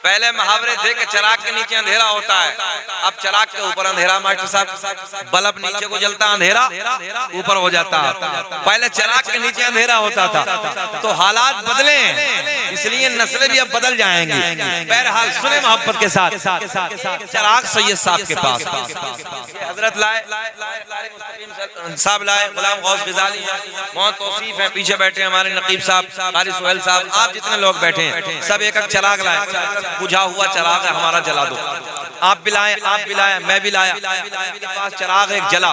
पहले मुहावरे थे कि चिराग के नीचे अंधेरा होता है, अब चिराग के ऊपर अंधेरा। मास्टर साहब, बल्ब नीचे को जलता, अंधेरा ऊपर हो जाता। पहले चिराग के नीचे अंधेरा होता था, तो हालात बदले हैं, इसलिए नस्लें भी अब बदल जाएंगी। बहरहाल सुने मोहब्बत के साथ, चिराग सैयद साहब के पास हजरत लाए साहब, लाए गुलाम गौस ग़ज़ाली, बहुत तौसीफ है, पीछे बैठे हमारे नकीब साहब, क़ारी सुहेल साहब, आप जितने लोग बैठे हैं सब एक एक चिराग लाए। बुझा हुआ चिराग है हमारा, जला दो। आप भी लाए, आप भी लाए, मैं भी लाया। के पास चिराग एक जला,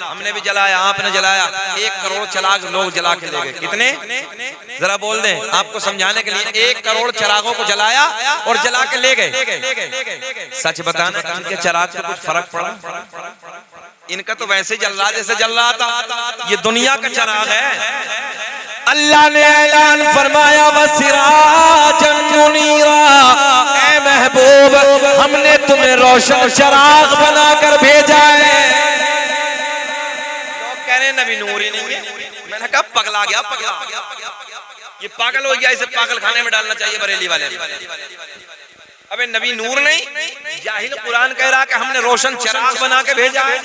हमने भी जलाया, आपने जलाया। 1 करोड़ चिराग लोग जला के ले गए। कितने, जरा बोल दें आपको समझाने के लिए। 1 करोड़ चिरागों को जलाया और जला के ले गए। सच बताना, इनके चिराग से कुछ फर्क पड़ा? इनका तो वैसे जल रहा जैसे जल रहा था। ये दुनिया का चिराग है। अल्लाह ने ऐलान फरमाया, वसिराजन मुनीरा, ऐ महबूब हमने तुम्हें रोशन चिराग बनाकर भेजा है। लोग कह रहे हैं नबी नूर ही नहीं है। मैंने कहा पगला गया, ये पागल हो गया, इसे पागल खाने में डालना चाहिए बरेली वाले। अबे नबी नूर नहीं, जाहिल कुरान कह रहा कि हमने रोशन चिराग बना के भेजा है।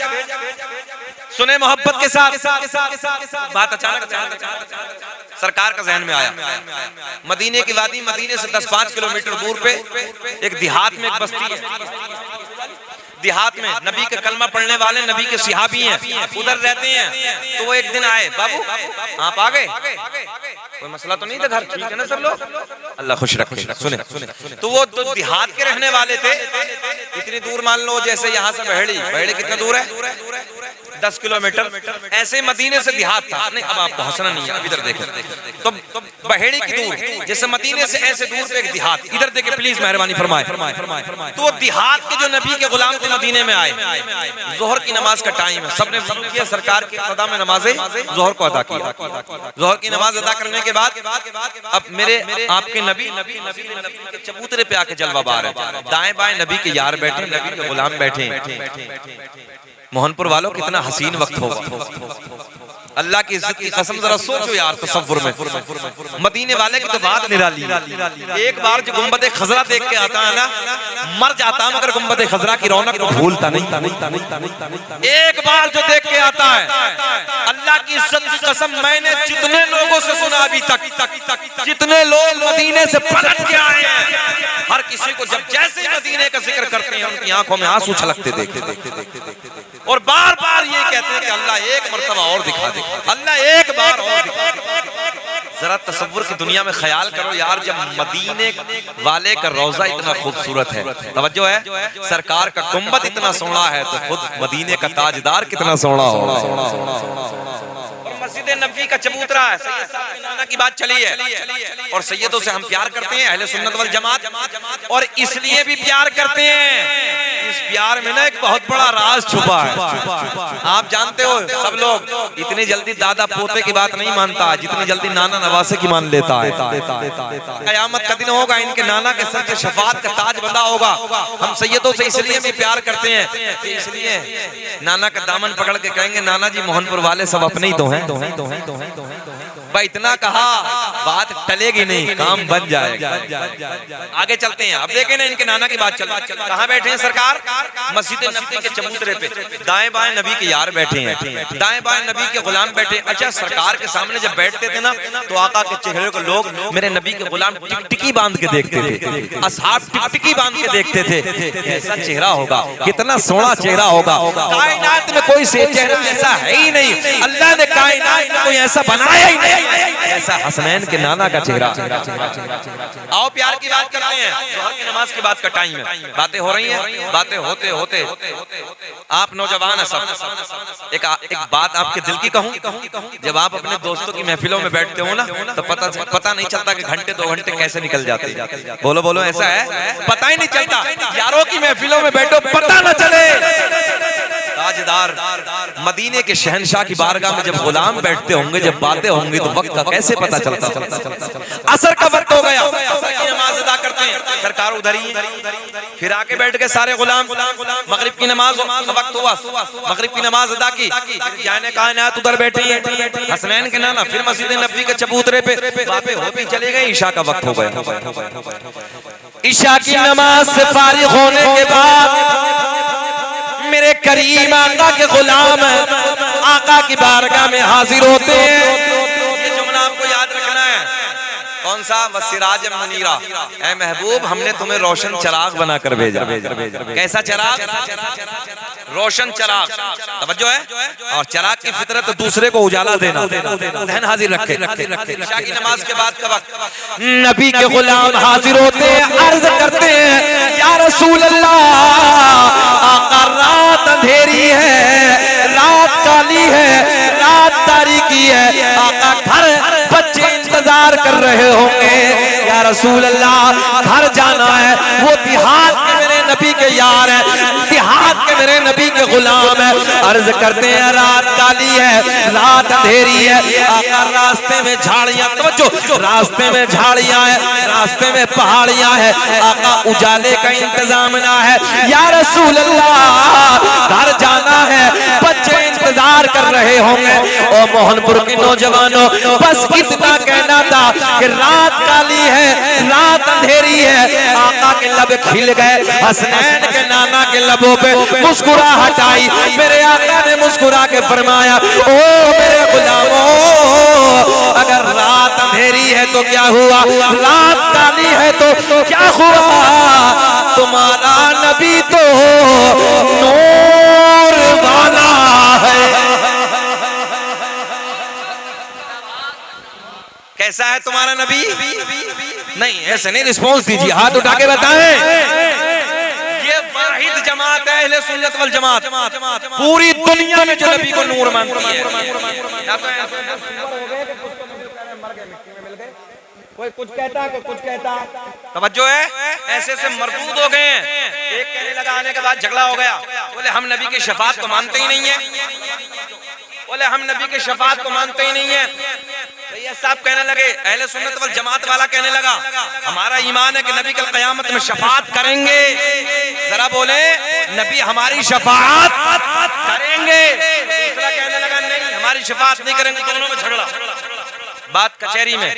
सुने मोहब्बत के साथ, बात अचानक सरकार का जहन में आया। मदीने की वादी, मदीने से 10-5 किलोमीटर दूर पे एक देहात में एक बस्ती है। देहात में नबी के कलमा पढ़ने वाले, नबी के सिहाबी हैं, उधर रहते हैं। तो वो एक दिन आए, बाबू आप आ गए, कोई मसला तो नहीं था, घर ठीक है ना सब लोग, अल्लाह खुश रखे। सुने, तो वो तो देहात के रहने वाले थे। इतनी दूर मान लो जैसे यहाँ से बहेड़ी कितना दूर है, 10 किलोमीटर। ऐसे मदीने से देहात था। नहीं अब आपको हंसना नहीं है, इधर देखें। तो बहेड़ी की दूर, जैसे मदीने से ऐसे दूर पे एक देहात, इधर देखे प्लीज, मेहरबानी फरमाए। तो देहात के जो नबी के गुलाम थे मदीने में आए। जोहर की नमाज का टाइम है, सबने किया सरकार के इक़्तिदा में नमाज़े जोहर को अदा किया। जोहर की नमाज अदा करने के बाद अब मेरे आपके नबी के चबूतरे पे आके जलवा बार है। दाएं बाएं नबी के यार बैठे, नबी के गुलाम बैठे। मोहनपुर वालों कितना हसीन वक्त होगा, अल्लाह की इज्जत की कसम, जरा सोचो यार तसव्वुर में। मदीने वाले की तो बात निराली। एक बार जो गुंबद खजरा देख के आता है ना, मर जाता है, मगर गुंबद खजरा की रौनक को भूलता नहीं। एक बार जो देख के आता है, अल्लाह की इज्जत की कसम, मैंने जितने लोगों से सुना अभी तक, जितने लोग मदीने से पलट के आए हैं, हर किसी को जब जैसे मदीने का जिक्र करते हैं उनकी आंखों में आंसू छलकते देखते और बार बार ये कहते हैं कि अल्लाह एक मर्तबा और दिखा दे, अल्लाह एक बार और दिखा दे। जरा तसव्वुर की दुनिया में ख्याल करो यार, जब मदीने वाले का रोजा इतना खूबसूरत है, तवज्जो है, सरकार का गुंबद इतना सोना है, तो खुद मदीने का ताजदार कितना सोना होगा। मस्जिद नबी का चबूतरा है। सैयद साहब के नाना की बात चली है, और सैयदों से हम प्यार करते हैं, अहले सुन्नत वल जमात, और इसलिए भी प्यार करते हैं, इस प्यार में ना एक बहुत बड़ा राज छुपा है। आप जानते हो सब लोग इतनी जल्दी दादा पोते की बात नहीं मानता जितनी जल्दी नाना नवासे की मान लेता है। कयामत का दिन होगा, इनके नाना के सर पे शफाअत का ताज बंधा होगा। हम सैयदों से इसलिए भी प्यार करते हैं, इसलिए नाना का दामन पकड़ के कहेंगे, नाना जी मोहनपुर वाले सब अपने ही तो हैं। भाई इतना कहा बात टलेगी नहीं, काम बन जाएगा। आगे चलते हैं, अब देखें ना इनके नाना की बात चल रही है। कहाँ बैठे हैं सरकार? मस्जिद नबी के चबूतरे पे। दाएं बाएं नबी के यार बैठे हैं, दाएं बाएं नबी के गुलाम बैठे। अच्छा, सरकार के सामने जब बैठते थे ना, तो आका के चेहरे को लोग, मेरे नबी के गुलाम टिकटिकी बांध के देखते थे, असहाब टिकटिकी बांध के देखते थे। कैसा चेहरा होगा, कितना सोना चेहरा होगा। कायनात में कोई से चेहरा ऐसा है ही नहीं, अल्लाह ने कायनात में कोई ऐसा बनाया ही नहीं ऐसा हसनैन के नाना का चेहरा। आओ प्यार की बात करते हैं, जोहर की नमाज की बात का टाइम है, बातें हो रही हैं, बातें होते होते आप नौजवान हैं सब, एक बात आपके दिल की कहूं, जब आप अपने दोस्तों की महफिलों में बैठते हो ना, तो पता नहीं चलता कि घंटे 2 घंटे कैसे निकल जाते हैं। बोलो बोलो, ऐसा है? पता ही नहीं चलता। यारों की महफिलों में बैठो, पता न चले। ताजदार मदीने के शहनशाह की बारगाह में जब गुलाम बैठते होंगे, जब बातें होंगी, तो वक्त का कैसे पता चलता। असर का वक्त हो गया, असर की नमाज अदा करते हैं, सरकार उधर ही, फिर आके बैठ के सारे गुलाम, मगरिब की नमाज का वक्त हुआ, मगरिब की नमाज अदा की, जाने कायनात उधर बैठी है, हसनैन के नाना, फिर मस्जिद नबी के चबूतरे पे बातें होती चली गई, ईशा का वक्त हो गया। ईशा की नमाज से फारिग होने के बाद मेरे करीम आका के गुलाम आका की बारगाह में हाजिर होते हैं। ये जुमला आपको याद रखना है। कौन सा? वसिराज मुनीरा, ऐ महबूब हमने तुम्हें रोशन चिराग बनाकर भेजा। कैसा चिराग? रोशन चिराग। तवज्जो है। और चिराग की फितरत तो दूसरे को उजाला देना। ध्यान हाजिर रखे। ईशा की नमाज के बाद का वक्त नबी के गुलाम हाजिर होते हैं, अर्ज करते हैं या रसूल अल्लाह, आका रात अंधेरी है, रात काली है, रात तारीकी है, आका घर बच्चे इंतजार कर रहे होंगे। या रसूल अल्लाह घर जाना है, वो देहात के मेरे नबी के यार है, देहात के मेरे नबी के गुलाम है। अर्ज करते हैं रात काली है, रात अंधेरी है, आका रास्ते में झाड़ियां, तवज्जो, रास्ते में झाड़ियां है, रास्ते में पहाड़ियां है, आका उजाले का इंतजाम ना है। या रसूल अल्लाह घर जाना है, बच्चे इंतजार कर रहे होंगे। ओ मोहनपुर के नौजवानों, बस इतना कहना था कि रात काली है, रात अंधेरी है। आका के लब खिल गए, हसनैन के नाना के लबों पे मुस्कुराहट आई। मेरे आका ने मुस्कुरा के फरमाया, ओ मेरे गुलामों, अगर रात अंधेरी है तो क्या हुआ, रात काली है तो क्या हुआ, तुम्हारा नबी तो नूर वाला है। कैसा है तुम्हारा नबी? नहीं ऐसे नहीं, रिस्पॉन्स दीजिए, हाथ उठा के बताएं। ये वाहिद जमात है अहले सुन्नत वल जमात, पूरी दुनिया में जो नबी को नूर मानती है। कोई कुछ कहता है, कोई कुछ कहता है। तवज्जो है, ऐसे से मरदूद हो गए हैं। एक कहने लगा, आने के बाद झगड़ा हो गया, बोले हम नबी की शफात को मानते ही नहीं है, बोले हम नबी की शफात को मानते ही नहीं है। तो ये सब कहने लगे, अहले सुन्नत वल जमात वाला कहने लगा, हमारा ईमान है कि नबी कल क़यामत में शफात करेंगे। जरा बोले, नबी हमारी शफात करेंगे। दूसरा कहने लगा, नहीं हमारी शफात नहीं करेंगे। दोनों में झगड़ा। बात कचहरी में,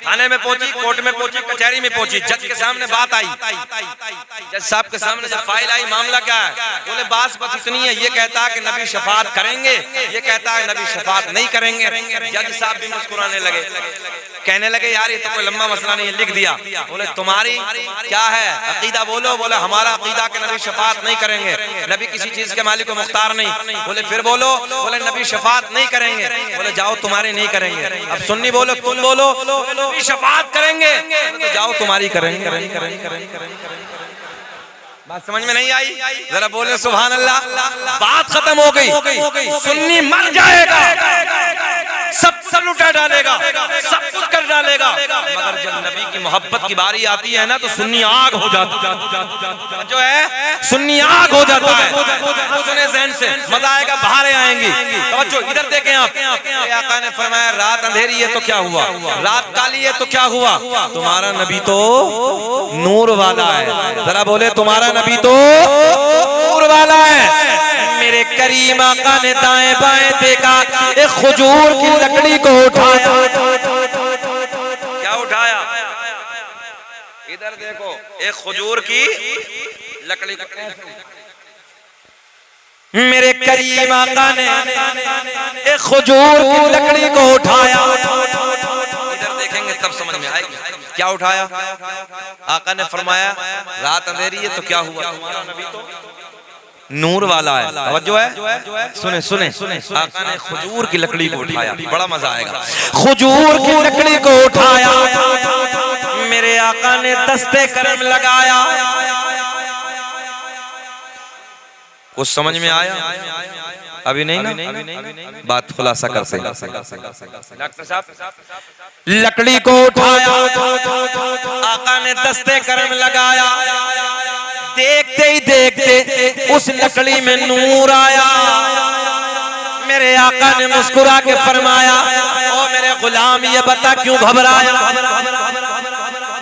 थाने में पहुंची, कोर्ट में पहुंची, कचहरी में पहुंची, जज के सामने बात आई। जज साहब के सामने जब फाइल आई, मामला क्या है, बोले बात इतनी है, ये कहता है कि नबी शफात करेंगे, ये कहता है नबी शफात नहीं करेंगे। जज साहब भी मुस्कुराने लगे, कहने लगे यार ये तो कोई लंबा मसला नहीं है, लिख दिया। बोले तुम्हारी क्या है अकीदा, बोलो। बोले हमारा अकीदा कि नबी शफात नहीं करेंगे, नबी किसी चीज के मालिक को मुख्तार नहीं। बोले फिर बोलो। बोले नबी शफात नहीं करेंगे। बोले जाओ तुम्हारी नहीं करेंगे। अब सुन्नी बोलो, तुम बोलो, नबी शफात करेंगे, तो जाओ तुम्हारी करेंगे। बात समझ में नहीं आई? जरा बोले सुभान अल्लाह। बात खत्म हो गई। सुन्नी मर जाएगा, सब लुटा डालेगा, सब कुछ कर डालेगा, मगर जब नबी की मोहब्बत की बारी आती है ना, तो सुन्नी आग हो जाता है। जो है सुन्नी आग हो जाता है। सुने ज़हन से, मजा आएगा, बाहर आएंगी। तवज्जो, इधर देखें आप। आका ने फरमाया रात अंधेरी है तो क्या हुआ, रात काली है तो क्या हुआ, तुम्हारा नबी तो नूर वाला है। जरा बोले तुम्हारा नबी तो नूर वाला है। मेरे करीम आका ने दाएं बाएं देखा, एक खजूर की लकड़ी को उठाया। क्या उठाया? इधर देखो, एक खजूर की लकड़ी को। मेरे करीम आका ने एक खजूर की लकड़ी को उठाया। इधर देखेंगे तब समझ में आएगा क्या उठाया। आका ने फरमाया रात अंधेरी है तो क्या हुआ, तुम्हारा नबी तो नूर वाला है। तवज्जो है, सुने सुने सुने। आका ने खजूर की लकड़ी को उठाया, बड़ा मजा आएगा। खजूर की लकड़ी को उठाया, मेरे आका ने दस्ते करम लगाया। कुछ समझ में आया? अभी नहीं ना, बात खुलासा करते हैं। डॉक्टर साहब, लकड़ी को उठाया, आका ने दस्ते करम लगाया। देखते ही देखते उस लकड़ी में नूर आया। मेरे आका ने मुस्कुरा के फरमाया, ओ मेरे गुलाम ये बता क्यों घबराया।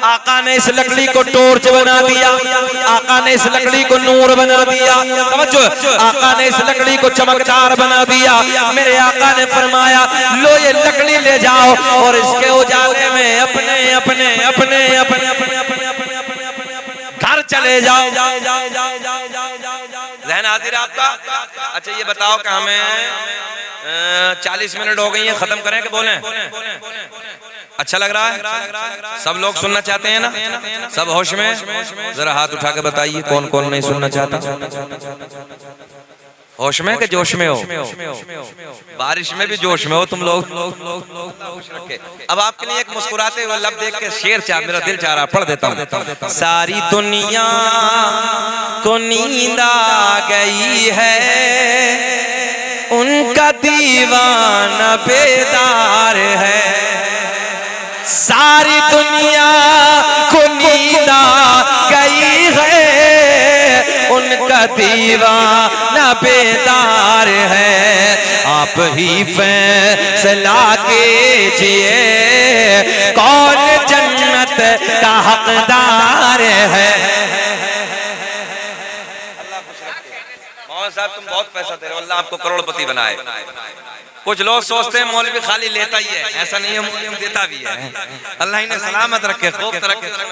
आका ने इस लकड़ी को टॉर्च बना दिया, आका ने इस लकड़ी को नूर बना दिया। समझो, आका ने इस लकड़ी को चमकदार बना दिया। मेरे आका ने फरमाया लो ये लकड़ी ले जाओ और इसके उजाले में अपने अपने अपने अपने अपने अपने चले जाओ। ज़हन हाजिर है आपका? अच्छा ये बताओ कि हमें 40 मिनट हो गई है, खत्म करें कि बोलें? अच्छा लग रहा है? सब लोग सुनना चाहते हैं ना? सब होश में? जरा हाथ उठा के बताइए कौन कौन नहीं सुनना चाहता। होश में कि जोश में हो? बारिश में भी जोश में हो तुम लोग। अब आपके लिए एक मुस्कुराते हुए लब देख के शेर चाह, मेरा दिल चाह रहा, पढ़ देता हूँ। सारी दुनिया को नींद आ गई है, उनका दीवाना बेदार है। सारी दुनिया को नींद आ गई है, उनका दीवाना बेदार है। आप ही फैसला कीजिए कौन जन्नत का हकदार है। मोहन साहब तुम बहुत पैसा दे रहे हो, अल्लाह आपको करोड़पति बनाए। कुछ लोग सोचते हैं मौलवी खाली लेता ही है, ऐसा नहीं है, मौलवी देता भी है। अल्लाह इन्हें सलामत रखे, खूब तरक्की करे।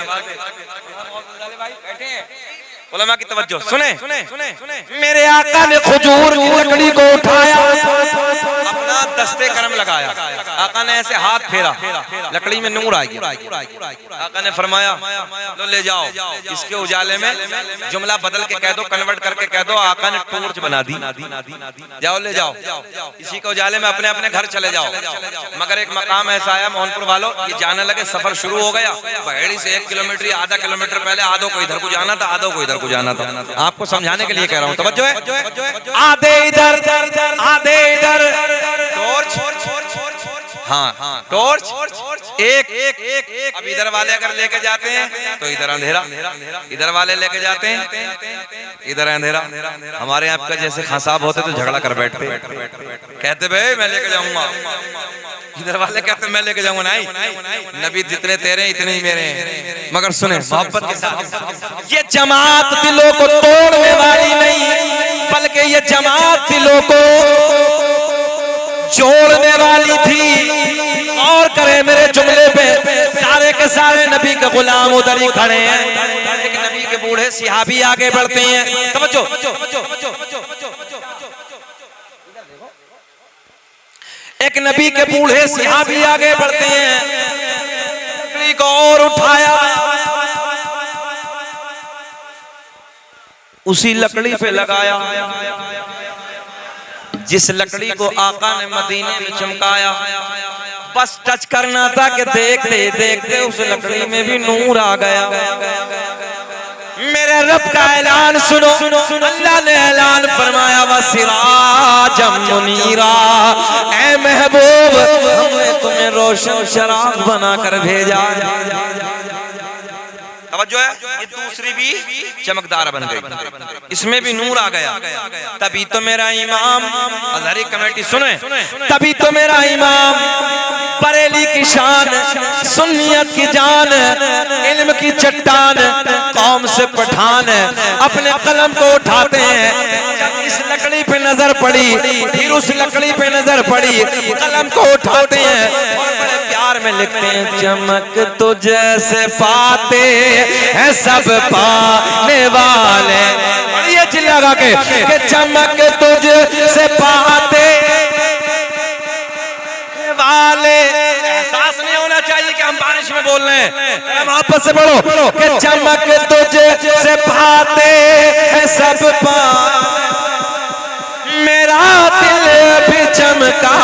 उलमा की तवज्जो सुने। मेरे आका ने खजूर की लकड़ी को उठाया, अपना दस्ते करम लगाया, आका ने ऐसे हाथ फेरा, लकड़ी में नूर आ गया। आका ने फरमाया लो ले जाओ, इसके उजाले में जुमला बदल के कह दो, कन्वर्ट करके कह दो आका ने टॉर्च बना दी, जाओ ले जाओ, इसी के उजाले में अपने अपने घर चले जाओ। मगर एक मकाम ऐसा आया मोहनपुर वालों, ये जाने लगे, सफर शुरू हो गया। बहेड़ी से 1 किलोमीटर या आधा किलोमीटर पहले आधो को इधर को जाना था, आधो को इधर को जाना था। आपको समझाने के लिए कह रहा हूँ, तवज्जो है। आधे इधर आधे इधर, टॉर्च, हाँ टॉर्च एक। अब इधर वाले अगर लेके जाते हैं तो इधर अंधेरा, इधर वाले लेके जाते हैं इधर अंधेरा। हमारे यहाँ का जैसे खसाब होते तो झगड़ा कर बैठते, कहते भाई मैं लेके जाऊंगा, इधर वाले कहते मैं लेके जाऊंगा। नहीं, नबी जितने तेरे इतने ही मेरे हैं। मगर सुने मोहब्बत के साथ, ये जमात दिलों को तोड़ने वाली नहीं, बल्कि ये जमात दिलों को जोड़ने वाली थी। और करे मेरे जुमले पे, सारे के सारे नबी के गुलाम उधर ही खड़े हैं। एक नबी के बूढ़े सिहाबी आगे बढ़ते हैं, तवज्जो। एक नबी के बूढ़े सिहाबी आगे बढ़ते हैं, लकड़ी को और उठाया, उसी लकड़ी पे लगाया जिस लकड़ी को आका ने मदीने में चमकाया। बस टच करना था कि देखते देखते उस लकड़ी में भी नूर आ गया। मेरे रब का ऐलान सुनो, अल्लाह ने ऐलान फरमाया वसिराजम मुनीरा, ऐ महबूब हमने तुम्हें रोशन शराब बनाकर भेजा। तवज्जो है, ये दूसरी भी चमकदार बन गई, इसमें भी नूर आ गया। तभी तो मेरा इमाम, अज़हरी कमेटी सुने, तभी तो मेरा इमाम बरेली की शान, सुन्नियत की जान, इल्म की चट्टान, कौम से पठान, अपने कलम को उठाते हैं। इस लकड़ी पे नजर पड़ी, फिर उस लकड़ी पे नजर पड़ी, कलम को उठाते हैं और बड़े प्यार में लिखते हैं, चमक तो जैसे पाते है सब पाने वाले। ये चिल्ला गा के चमक तुझसे पाते वाले। एहसास नहीं होना चाहिए कि हम बारिश में बोल रहे हैं, हम आपस से बोलो कि चमक तुझसे पाते है सब मेरा दिल भी चमका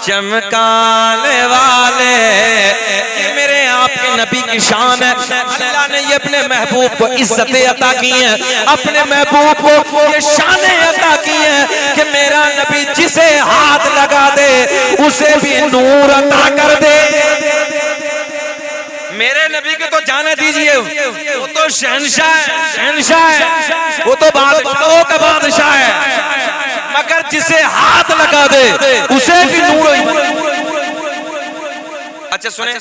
चमकाने वाले। ये मेरे आपके नबी की शान है। अल्लाह ने ये अपने महबूब को इज्जतें अता की हैं, अपने महबूब को ये शानें अता की हैं कि मेरा नबी जिसे हाथ लगा दे उसे भी नूर अता कर दे। मेरे नबी के तो जाने दीजिए, वो तो शहंशाह है, शहंशाह है, वो तो बादशाहों का बादशाह है, मगर जिसे हाथ लगा दे उसे भी नूर। अच्छा सुने,